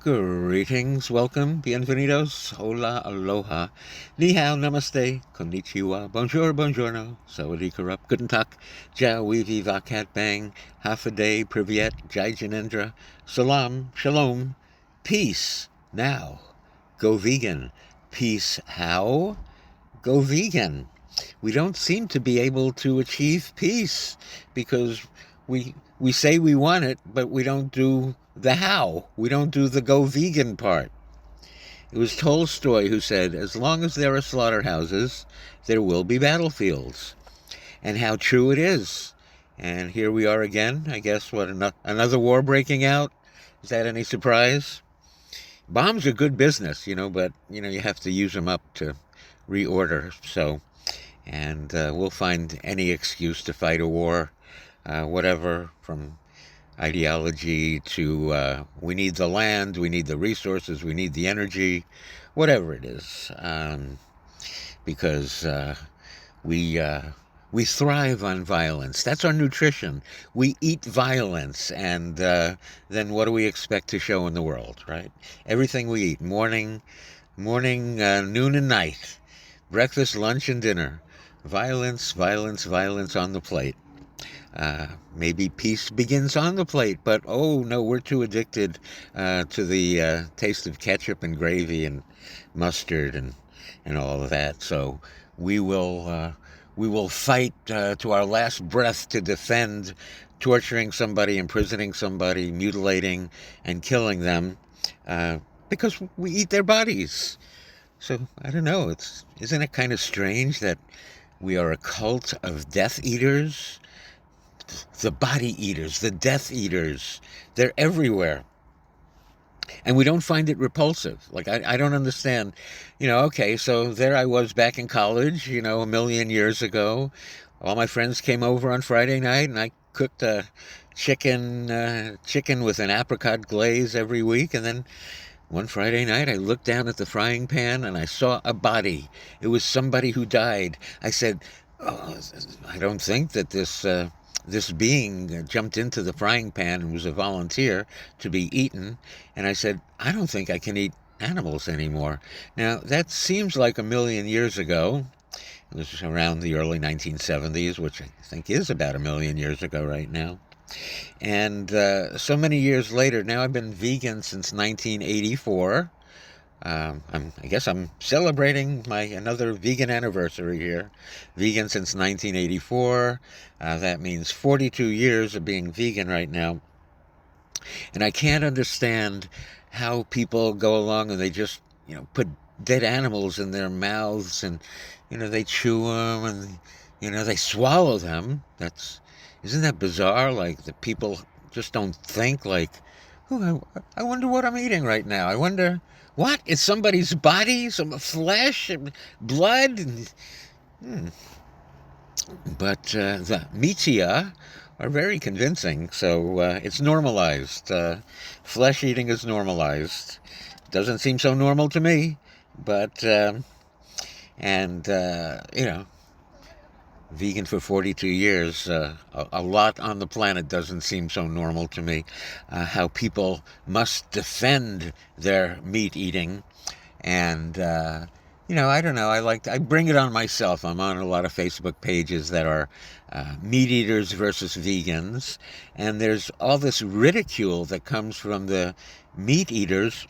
Greetings, welcome, bienvenidos, hola, aloha, ni hao, namaste, konnichiwa, bonjour, buongiorno, sawadee up, guten tak, ja, weevi, vakat, bang, half a day, privyet, jai janendra, salam, shalom, peace, now, go vegan, peace, how? Go vegan. We don't seem to be able to achieve peace because we say we want it, but we don't do the how. We don't do the go vegan part. It was Tolstoy who said, as long as there are slaughterhouses, there will be battlefields. And how true it is. And here we are again. I guess, another war breaking out? Is that any surprise? Bombs are good business, but, you have to use them up to reorder. So, and we'll find any excuse to fight a war, whatever, from ideology to we need the land, we need the resources, we need the energy, whatever it is, because we we thrive on violence. That's our nutrition. We eat violence, and then what do we expect to show in the world, right? Everything we eat, morning, noon, and night, breakfast, lunch, and dinner. Violence, violence, violence on the plate. Maybe peace begins on the plate, but oh no, we're too addicted to the taste of ketchup and gravy and mustard and all of that. So we will fight to our last breath to defend torturing somebody, imprisoning somebody, mutilating and killing them because we eat their bodies. So I don't know. Isn't it kind of strange that we are a cult of Death Eaters? The body eaters, the death eaters, they're everywhere. And we don't find it repulsive. Like, I don't understand. Okay, so there I was back in college, a million years ago. All my friends came over on Friday night, and I cooked a chicken with an apricot glaze every week. And then one Friday night, I looked down at the frying pan, and I saw a body. It was somebody who died. I said, oh, I don't think that this being jumped into the frying pan and was a volunteer to be eaten. And I said, I don't think I can eat animals anymore. Now, that seems like a million years ago. It was around the early 1970s, which I think is about a million years ago right now. And so many years later, now I've been vegan since 1984. I guess I'm celebrating another vegan anniversary here. Vegan since 1984. That means 42 years of being vegan right now. And I can't understand how people go along and they just, put dead animals in their mouths and, they chew them and, they swallow them. Isn't that bizarre? Like, the people just don't think like, oh, I wonder what I'm eating right now. I wonder, what? It's somebody's body, some flesh, and blood? But the media are very convincing, so it's normalized. Flesh eating is normalized. Doesn't seem so normal to me, but, vegan for 42 years, a lot on the planet doesn't seem so normal to me. How people must defend their meat eating. And, I don't know. I bring it on myself. I'm on a lot of Facebook pages that are meat eaters versus vegans. And there's all this ridicule that comes from the meat eaters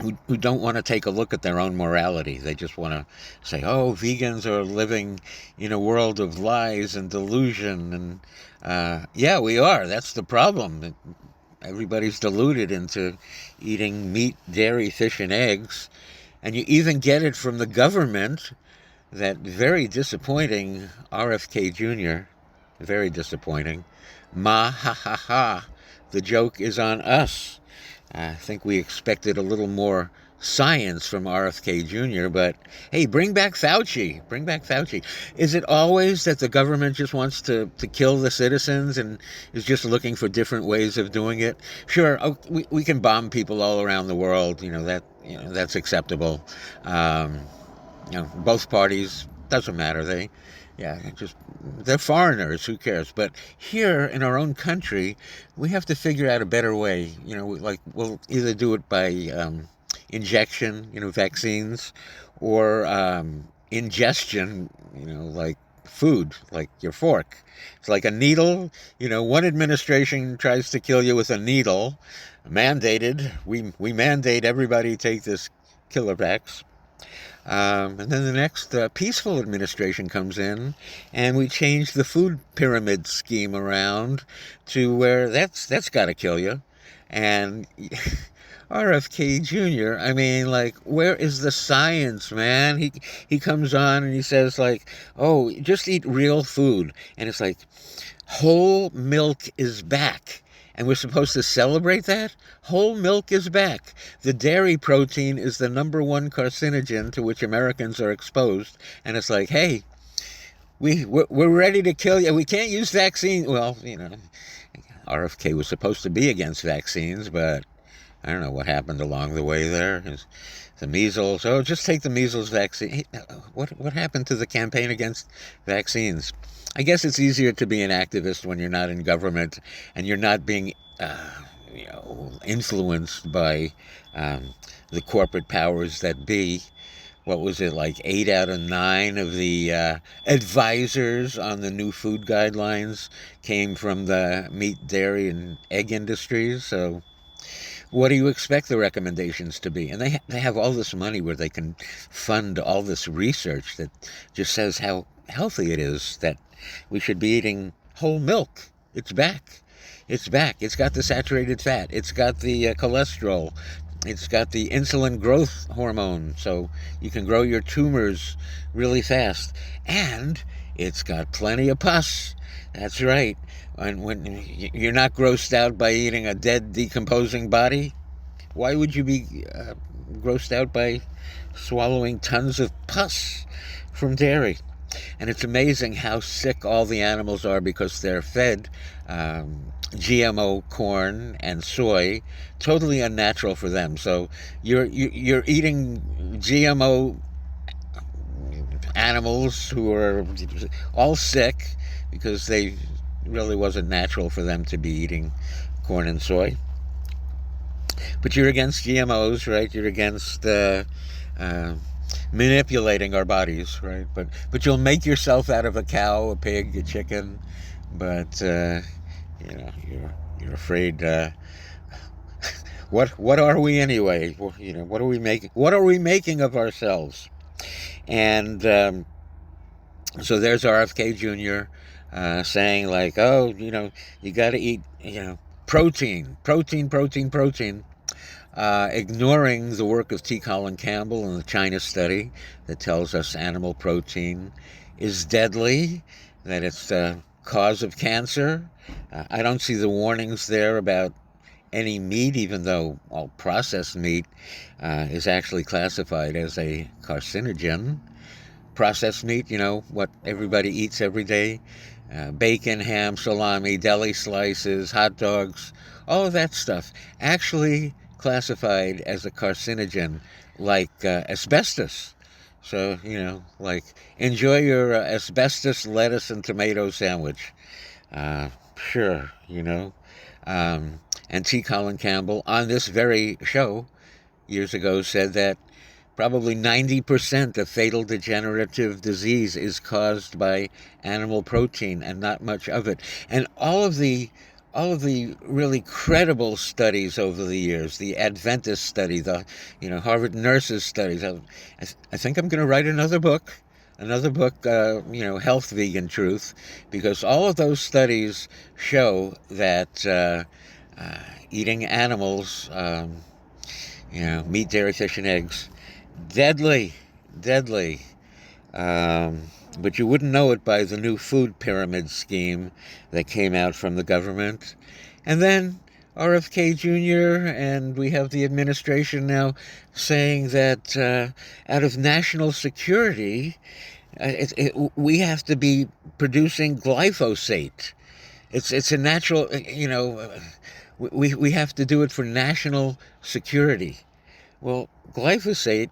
who don't want to take a look at their own morality. They just want to say, oh, vegans are living in a world of lies and delusion. And yeah, we are. That's the problem. Everybody's deluded into eating meat, dairy, fish, and eggs. And you even get it from the government, that very disappointing RFK Jr., very disappointing. Ma ha ha ha. The joke is on us. I think we expected a little more science from RFK Jr., but hey, bring back Fauci. Bring back Fauci. Is it always that the government just wants to kill the citizens and is just looking for different ways of doing it? Sure, we can bomb people all around the world. That's acceptable. Both parties, doesn't matter. Yeah, they're foreigners. Who cares? But here in our own country, we have to figure out a better way. Like we'll either do it by injection, vaccines, or ingestion, like food, like your fork. It's like a needle. One administration tries to kill you with a needle, mandated. We mandate everybody take this killer vax. And then the next peaceful administration comes in, and we change the food pyramid scheme around to where that's got to kill you. And RFK Jr., I mean, like, where is the science, man? He comes on and he says, like, oh, just eat real food. And it's like, whole milk is back. And we're supposed to celebrate that? Whole milk is back. The dairy protein is the number one carcinogen to which Americans are exposed. And it's like, hey, we're ready to kill you. We can't use vaccine. Well, RFK was supposed to be against vaccines, but I don't know what happened along the way there. The measles. Oh, just take the measles vaccine. Hey, what happened to the campaign against vaccines? I guess it's easier to be an activist when you're not in government and you're not being, influenced by the corporate powers that be. What was it, like 8 out of 9 of the advisors on the new food guidelines came from the meat, dairy, and egg industries? So what do you expect the recommendations to be? And they have all this money where they can fund all this research that just says how healthy it is, that we should be eating whole milk. It's back. It's back. It's got the saturated fat. It's got the cholesterol. It's got the insulin growth hormone, so you can grow your tumors really fast. And it's got plenty of pus. That's right. And when you're not grossed out by eating a dead, decomposing body, why would you be grossed out by swallowing tons of pus from dairy? And it's amazing how sick all the animals are because they're fed GMO corn and soy, totally unnatural for them. So you're eating GMO animals who are all sick because they really wasn't natural for them to be eating corn and soy. But you're against GMOs, right? You're against manipulating our bodies, right? But you'll make yourself out of a cow, a pig, a chicken, but you're afraid. What are we anyway? What are we making? What are we making of ourselves? And so there's RFK Jr. Saying like, oh, you got to eat, protein, protein, protein, protein. Ignoring the work of T. Colin Campbell and the China study that tells us animal protein is deadly, that it's the cause of cancer. I don't see the warnings there about any meat, even though all processed meat is actually classified as a carcinogen. Processed meat, what everybody eats every day. Bacon, ham, salami, deli slices, hot dogs, all of that stuff actually classified as a carcinogen, like asbestos. So, like, enjoy your asbestos lettuce and tomato sandwich. Sure. And T. Colin Campbell, on this very show years ago, said that probably 90% of fatal degenerative disease is caused by animal protein and not much of it. And all of the really credible studies over the years, the Adventist study, the Harvard nurses studies. I think I'm going to write another book, Health Vegan Truth, because all of those studies show that eating animals, meat, dairy, fish, and eggs, deadly. But you wouldn't know it by the new food pyramid scheme that came out from the government. And then RFK Jr. and we have the administration now saying that out of national security, we have to be producing glyphosate. It's a natural, we have to do it for national security. Well, glyphosate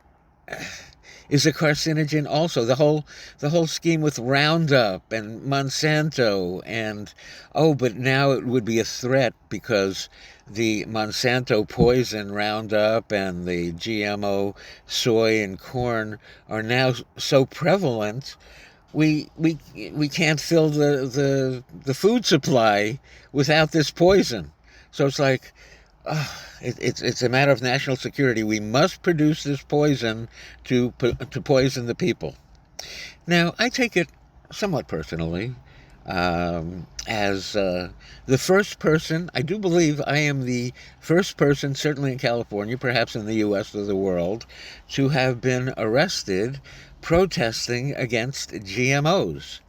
is a carcinogen also. The whole scheme with Roundup and Monsanto and but now it would be a threat because the Monsanto poison Roundup and the GMO soy and corn are now so prevalent. We can't fill the food supply without this poison. So it's like it's a matter of national security. We must produce this poison to poison the people. Now, I take it somewhat personally as the first person. I do believe I am the first person, certainly in California, perhaps in the U.S. or the world, to have been arrested protesting against GMOs.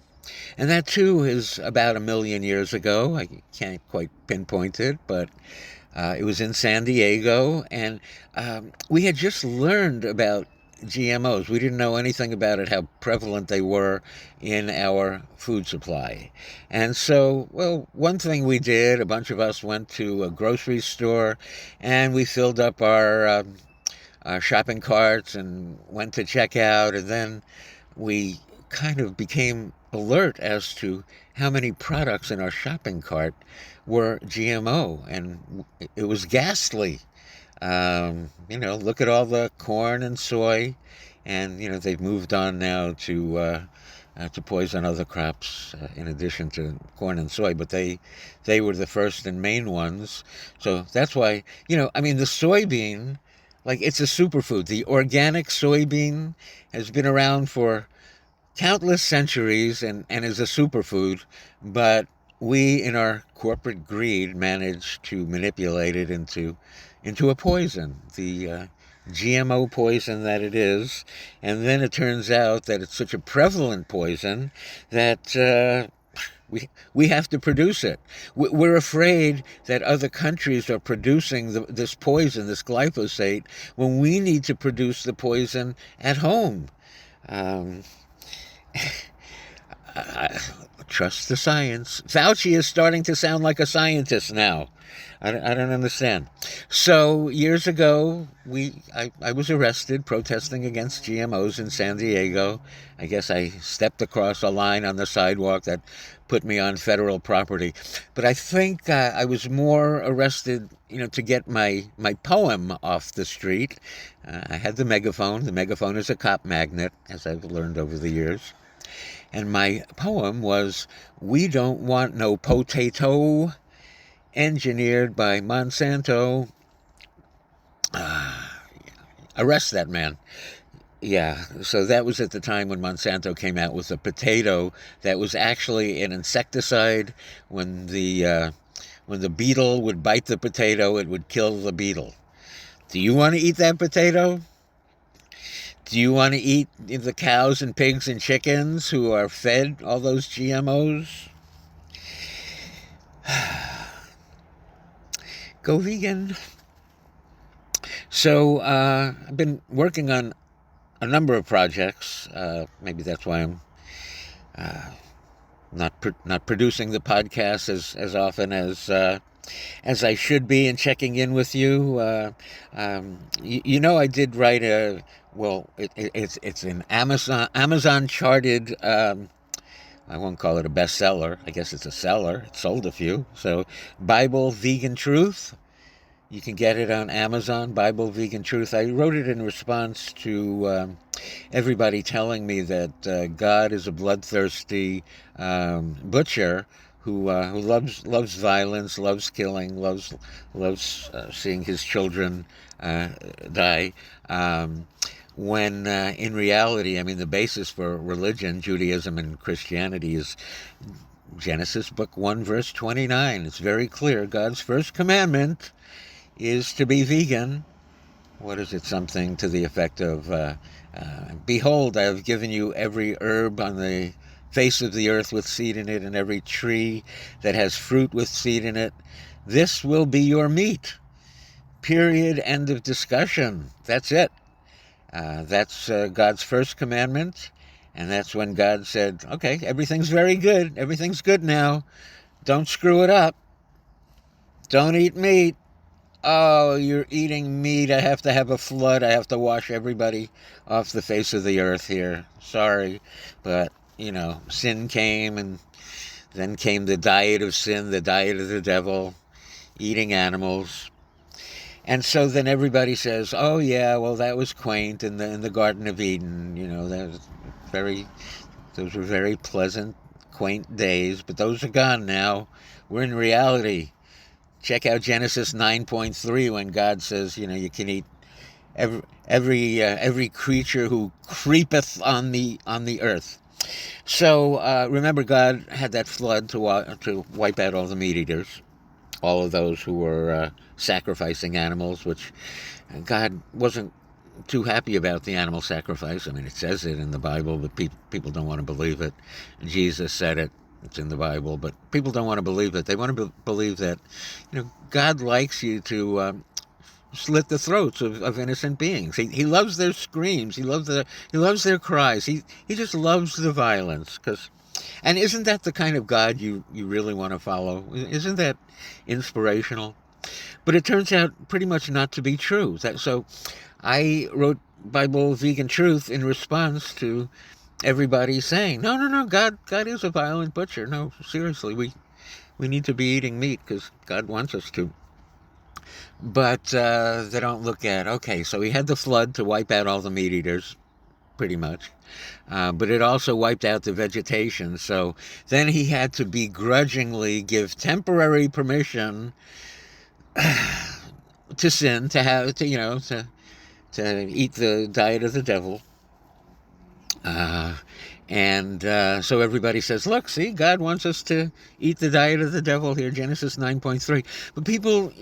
And that too is about a million years ago. I can't quite pinpoint it, but it was in San Diego, and we had just learned about GMOs. We didn't know anything about it, how prevalent they were in our food supply. And so, well, one thing we did, a bunch of us went to a grocery store and we filled up our shopping carts and went to check out, and then we kind of became alert as to how many products in our shopping cart were GMO, and it was ghastly. Look at all the corn and soy, and they've moved on now to poison other crops in addition to corn and soy, but they were the first and main ones. So that's why I mean the soybean, like it's a superfood. The organic soybean has been around for countless centuries and is a superfood, but we, in our corporate greed, managed to manipulate it into a poison, the GMO poison that it is. And then it turns out that it's such a prevalent poison that we have to produce it. We're afraid that other countries are producing this poison, this glyphosate, when we need to produce the poison at home. Um, Trust the science. Fauci is starting to sound like a scientist now. I don't understand. So years ago, I was arrested protesting against GMOs in San Diego. I guess I stepped across a line on the sidewalk that put me on federal property. But I think I was more arrested, to get my poem off the street. I had the megaphone. The megaphone is a cop magnet, as I've learned over the years. And my poem was, "We don't want no potato engineered by Monsanto. Arrest that man." Yeah, so that was at the time when Monsanto came out with a potato that was actually an insecticide. When the beetle would bite the potato, it would kill the beetle. Do you want to eat that potato? Do you want to eat the cows and pigs and chickens who are fed all those GMOs? Go vegan. So I've been working on a number of projects. Maybe that's why I'm not producing the podcast as often as I should be, and checking in with you. I did write it's an Amazon charted. I won't call it a bestseller. I guess it's a seller. It sold a few. So, Bible Vegan Truth. You can get it on Amazon, Bible Vegan Truth. I wrote it in response to everybody telling me that God is a bloodthirsty butcher who loves violence, loves killing, loves seeing his children die. When in reality, I mean, the basis for religion, Judaism and Christianity, is Genesis book 1, verse 29. It's very clear. God's first commandment is to be vegan. What is it? Something to the effect of, "Behold, I have given you every herb on the face of the earth with seed in it, and every tree that has fruit with seed in it. This will be your meat." Period. End of discussion. That's it. That's God's first commandment. And that's when God said, "Okay, everything's very good. Everything's good now. Don't screw it up. Don't eat meat. oh, you're eating meat. I have to have a flood. I have to wash everybody off the face of the earth here. Sorry. But, sin came, and then came the diet of sin, the diet of the devil, eating animals. And so then everybody says, oh, yeah, well, that was quaint in the Garden of Eden. That was very, those were very pleasant, quaint days, but those are gone now. We're in reality. Check out Genesis 9.3 when God says, you can eat every creature who creepeth on the earth. So remember, God had that flood to wipe out all the meat eaters, all of those who were sacrificing animals, which God wasn't too happy about the animal sacrifice. I mean, it says it in the Bible, but people don't want to believe it. Jesus said it. It's in the Bible, but people don't want to believe it. They want to believe that, God likes you to slit the throats of innocent beings. He loves their screams. He loves their cries. He just loves the violence. And isn't that the kind of God you really want to follow? Isn't that inspirational? But it turns out pretty much not to be true. So I wrote Bible Vegan Truth in response to everybody saying, no, God is a violent butcher. No, seriously, we need to be eating meat because God wants us to. But they don't look at, okay, so he had the flood to wipe out all the meat eaters, pretty much. But it also wiped out the vegetation. So then he had to begrudgingly give temporary permission to sin, to eat the diet of the devil. So everybody says, look, see, God wants us to eat the diet of the devil here, Genesis 9.3. But people,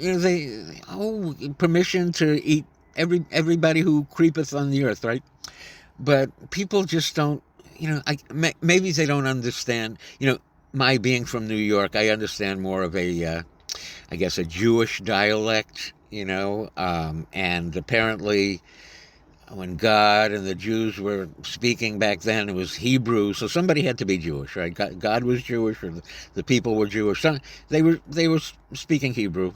permission to eat everybody who creepeth on the earth, right? But people just don't, maybe they don't understand, my being from New York, I understand more of a Jewish dialect, and apparently when God and the Jews were speaking back then, it was Hebrew, so somebody had to be Jewish, right? God was Jewish, or the people were Jewish. They were speaking Hebrew,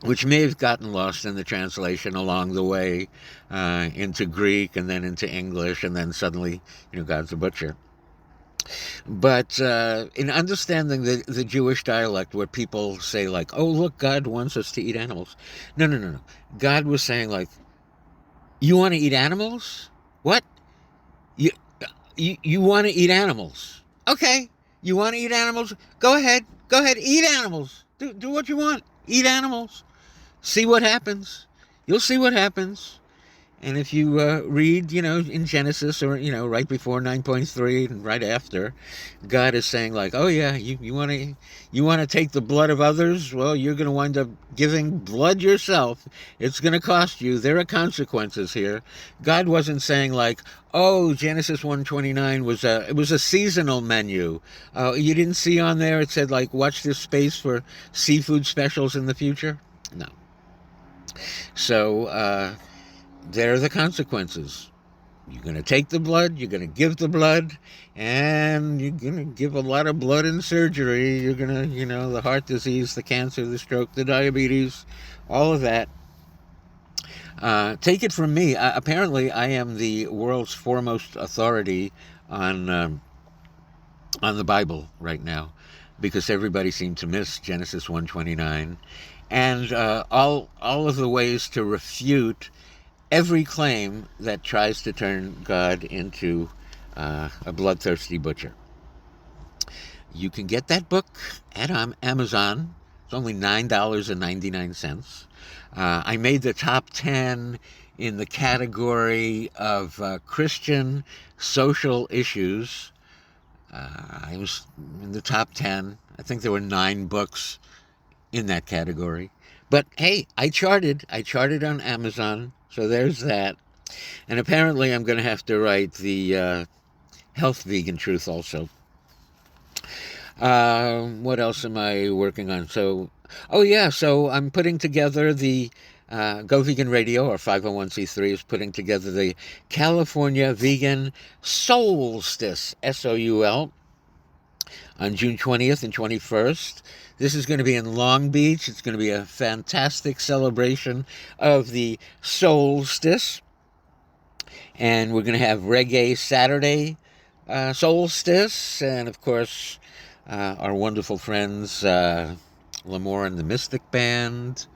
which may have gotten lost in the translation along the way into Greek and then into English, and then suddenly, God's a butcher. But in understanding the Jewish dialect, where people say like, "Oh, look, God wants us to eat animals," no. God was saying like, you want to eat animals? What? You you want to eat animals? Okay. You want to eat animals? Go ahead. Go ahead. Eat animals. Do what you want. Eat animals. See what happens. You'll see what happens. And if you read, in Genesis, or, right before 9.3 and right after, God is saying like, oh yeah, you want to take the blood of others? Well, you're going to wind up giving blood yourself. It's going to cost you. There are consequences here. God wasn't saying like, oh, Genesis 1:29 was a seasonal menu. You didn't see on there, it said like, watch this space for seafood specials in the future? No. So, there are the consequences. You're going to take the blood, you're going to give the blood, and you're going to give a lot of blood in surgery. You're going to, the heart disease, the cancer, the stroke, the diabetes, all of that. Take it from me. Apparently, I am the world's foremost authority on the Bible right now, because everybody seemed to miss Genesis 1:29, and all of the ways to refute every claim that tries to turn God into a bloodthirsty butcher. You can get that book at Amazon. It's only $9.99. I made the top 10 in the category of Christian social issues. I was in the top 10. I think there were 9 books in that category. But hey, I charted on Amazon. So there's that. And apparently I'm going to have to write the Health Vegan Truth also. What else am I working on? So I'm putting together the Go Vegan Radio, our 501c3 is putting together the California Vegan Soulstice, SOUL. on June 20th and 21st. This is going to be in Long Beach. It's going to be a fantastic celebration of the solstice. And we're going to have Reggae Saturday solstice. And of course, our wonderful friends, L'Amour and the Mystic Band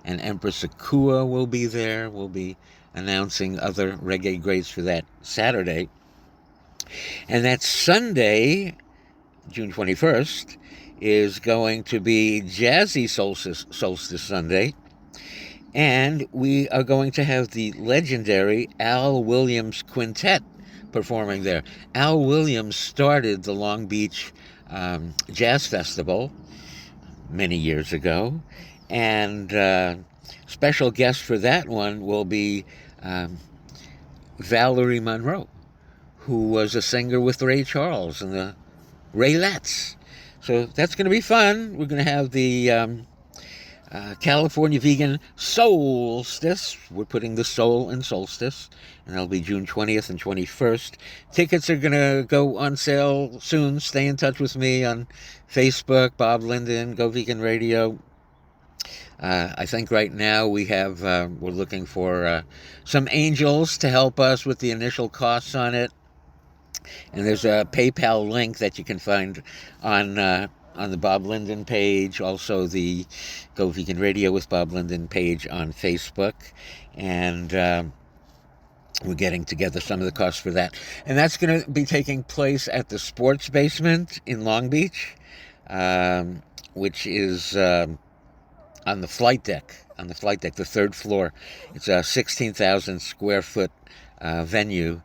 and Empress Akua will be there. We'll be announcing other reggae greats for that Saturday. And that Sunday, June 21st, is going to be Jazzy Solstice Sunday. And we are going to have the legendary Al Williams Quintet performing there. Al Williams started the Long Beach Jazz Festival many years ago. And special guest for that one will be Valerie Monroe, who was a singer with Ray Charles and the Raylettes. So that's going to be fun. We're going to have the California Vegan Solstice. We're putting the soul in solstice. And that'll be June 20th and 21st. Tickets are going to go on sale soon. Stay in touch with me on Facebook, Bob Linden, Go Vegan Radio. I think right now we're looking for some angels to help us with the initial costs on it. And there's a PayPal link that you can find on the Bob Linden page, also the Go Vegan Radio with Bob Linden page on Facebook. And we're getting together some of the costs for that. And that's going to be taking place at the Sports Basement in Long Beach, which is on the flight deck, the third floor. It's a 16,000 square foot venue.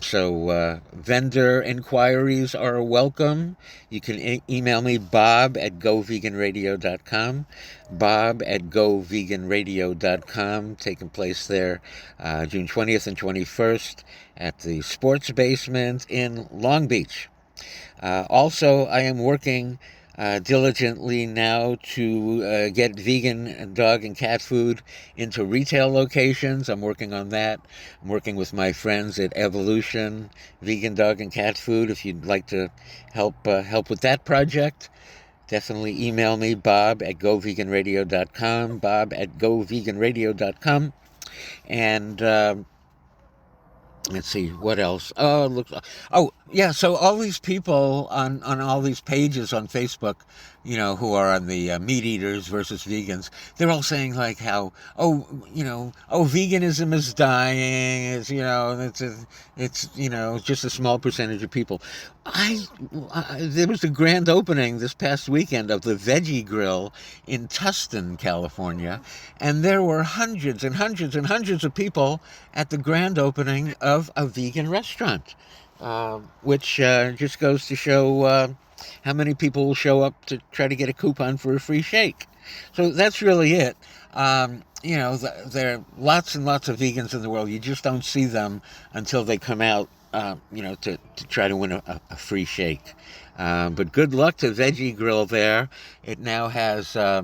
So vendor inquiries are welcome. You can email me, bob@goveganradio.com, bob@goveganradio.com, taking place there June 20th and 21st at the Sports Basement in Long Beach. Also, I am working diligently now to get vegan dog and cat food into retail locations. I'm working on that. I'm working with my friends at Evolution Vegan Dog and Cat Food. If you'd like to help with that project, definitely email me, bob@goveganradio.com, bob@goveganradio.com. And let's see, what else? Oh, yeah, so all these people on all these pages on Facebook, who are on the meat eaters versus vegans, they're all saying like how, veganism is dying, it's just a small percentage of people. There was a grand opening this past weekend of the Veggie Grill in Tustin, California, and there were hundreds and hundreds and hundreds of people at the grand opening of a vegan restaurant, which just goes to show how many people will show up to try to get a coupon for a free shake. So that's really it. There are lots and lots of vegans in the world. You just don't see them until they come out, to try to win a free shake. But good luck to Veggie Grill there. It now has, I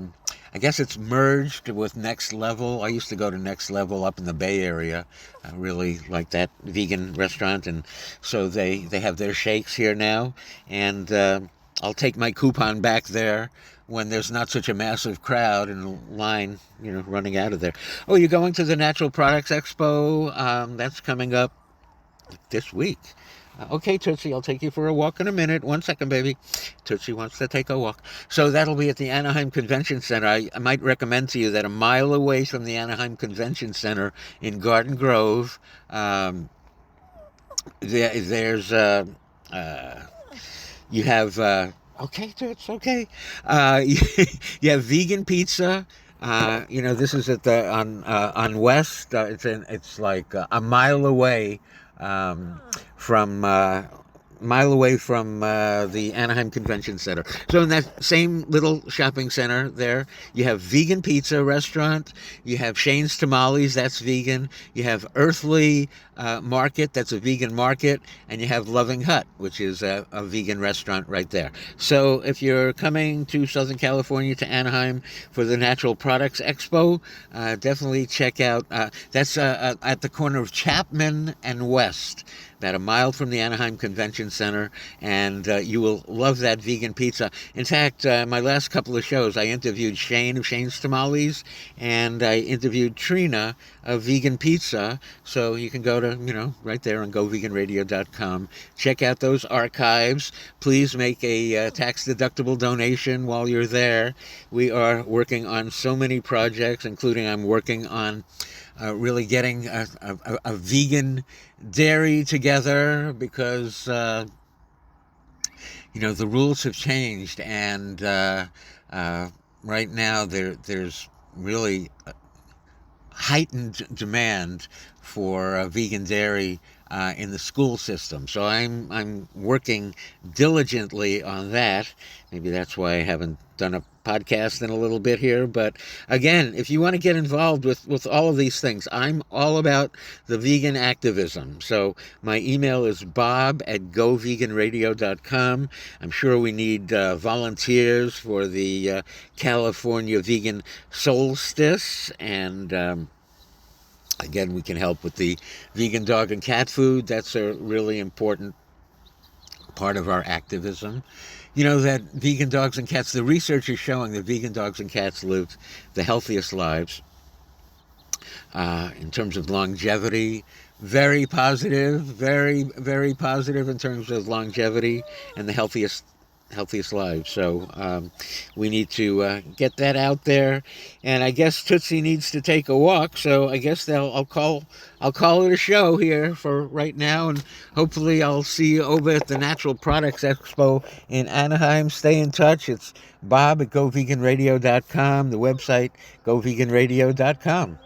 guess it's merged with Next Level. I used to go to Next Level up in the Bay Area. I really like that vegan restaurant. And so they have their shakes here now. And I'll take my coupon back there when there's not such a massive crowd and a line, running out of there. Oh, you're going to the Natural Products Expo? That's coming up this week. Okay, Tootsie, I'll take you for a walk in a minute. 1 second, baby. Tootsie wants to take a walk. So that'll be at the Anaheim Convention Center. I might recommend to you that a mile away from the Anaheim Convention Center in Garden Grove, there's you have okay, Toots, okay. You have vegan pizza. This is at the on West. It's like a mile away from the Anaheim Convention Center. So in that same little shopping center there, you have vegan pizza restaurant, you have Shane's Tamales, that's vegan, you have Earthly Market, that's a vegan market, and you have Loving Hut, which is a vegan restaurant right there. So if you're coming to Southern California, to Anaheim for the Natural Products Expo, definitely check out, that's at the corner of Chapman and West. about a mile from the Anaheim Convention Center, and you will love that vegan pizza. In fact, my last couple of shows, I interviewed Shane of Shane's Tamales, and I interviewed Trina of Vegan Pizza. So you can go to, right there on goveganradio.com. Check out those archives. Please make a tax-deductible donation while you're there. We are working on so many projects, including I'm working on really getting a vegan dairy together, because the rules have changed, and right now there's really heightened demand for vegan dairy in the school system. So I'm working diligently on that. Maybe that's why I haven't done a podcast in a little bit here. But again, if you want to get involved with all of these things, I'm all about the vegan activism. So my email is bob@goveganradio.com. I'm sure we need volunteers for the California Vegan Solstice, and again, we can help with the vegan dog and cat food. That's a really important part of our activism. That vegan dogs and cats, the research is showing that vegan dogs and cats live the healthiest lives in terms of longevity. Very positive, very, very positive in terms of longevity and the healthiest lives. So we need to get that out there. And I guess Tootsie needs to take a walk. So I guess I'll call it a show here for right now. And hopefully I'll see you over at the Natural Products Expo in Anaheim. Stay in touch. It's Bob at goveganradio.com. The website, goveganradio.com.